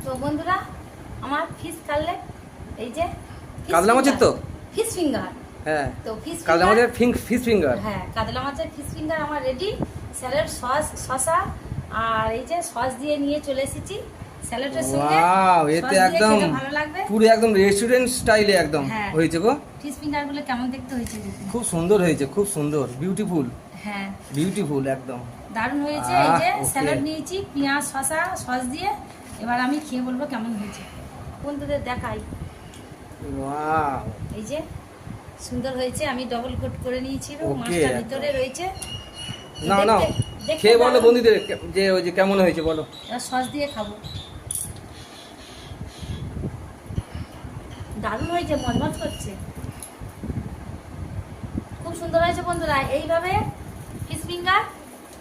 তো বন্ধুরা আমার ফিশ কাটলেট এই যে কাতলা মাছের তো ফিশ ফিঙ্গার। হ্যাঁ তো ফিশ কাতলা মাছের ফিশ ফিঙ্গার। হ্যাঁ কাতলা মাছের ফিশ ফিঙ্গার আমার রেডি। স্যালাড সস শসা আর এই যে সস দিয়ে নিয়ে চলে এসেছি স্যালাডের সঙ্গে। ওয়াও এতে সস দিয়ে একদম খেতে ভালো লাগবে। পুরো একদম রেস্টুরেন্ট স্টাইলে একদম হ্যাঁ। হয়েছে গো। ফিশ ফিঙ্গার গুলো কেমন দেখতে হয়েছে দেখুন। খুব সুন্দর হয়েছে, খুব সুন্দর, বিউটিফুল হ্যাঁ বিউটিফুল একদম। দারুণ হয়েছে। এই যে ওকে। স্যালাড নিয়েছি পেঁয়াজ শসা সস দিয়ে। এবার আমি খেয়ে বলবো কেমন হয়েছে। বন্ধুদের দেখাই ওয়াও এই যে সুন্দর হয়েছে। আমি ডবল কোট করে নিয়েছি। ওকে, মাছটা একদম। ভিতরে রয়েছে। না না দেখতে খেয়ে বলো দারুণ। বন্ধুদের যে ওই যে কেমন হয়েছে বলো। এবার সস দিয়ে খাবো। দারুণ হয়েছে, মজমজ করছে, খুব সুন্দর হয়েছে। বন্ধুরা এইভাবে ফিশ ফিঙ্গার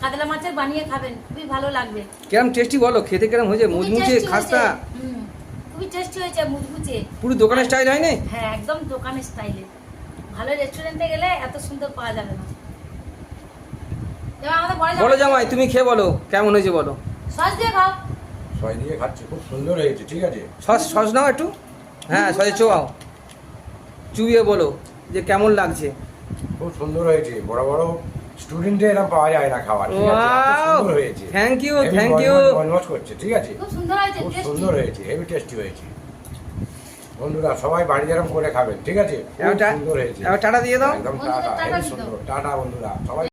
কাতলা মাছের বানিয়ে খাবেন, খুবই ভালো লাগবে। কেমন টেস্টি বলো, খেতে কেমন হয়েছে? খুবই মুচমুচে tasty খাস্তা হয়েছে। খুবই টেস্টি হয়েছে, মুচমুচে। পুরো দোকানের স্টাইল হয় না? হ্যাঁ একদম দোকানের স্টাইলে। ভালো রেস্টুরেন্টে গেলে এত সুন্দর পাওয়া যাবে না। এবার আমাদের বড় বলো জামাই তুমি খেয়ে বলো কেমন হয়েছে বলো। সস দিয়ে খাও। সয় দিয়ে খাচ্ছি, খুব সুন্দর হয়েছে। ঠিক আছে, সস নাও একটু। হ্যাঁ সসে চোয়াও, চুবিয়ে বলো যে কেমন লাগছে। খুব সুন্দর হয়েছে। বড় বড় স্টুডেন্টদের এরকম পাওয়া যায় না খাবার। ঠিক আছে, খুব সুন্দর হয়েছে। Thank you heavy thank you. মজমজ করছে। ঠিক আছে, খুব সুন্দর হয়েছে, খুব টেস্টি। সুন্দর হয়েছে, হেভি টেস্টি হয়েছে। বন্ধুরা সবাই বাড়ি যেরকম করে খাবেন। ঠিক আছে, খুব এবার সুন্দর হয়েছে। এবার টাটা দিয়ে দাও। একদম বন্ধুদের টাটা, টাটা হেভি দিতে সুন্দর। হবে। টাটা বন্ধুরা সবাই।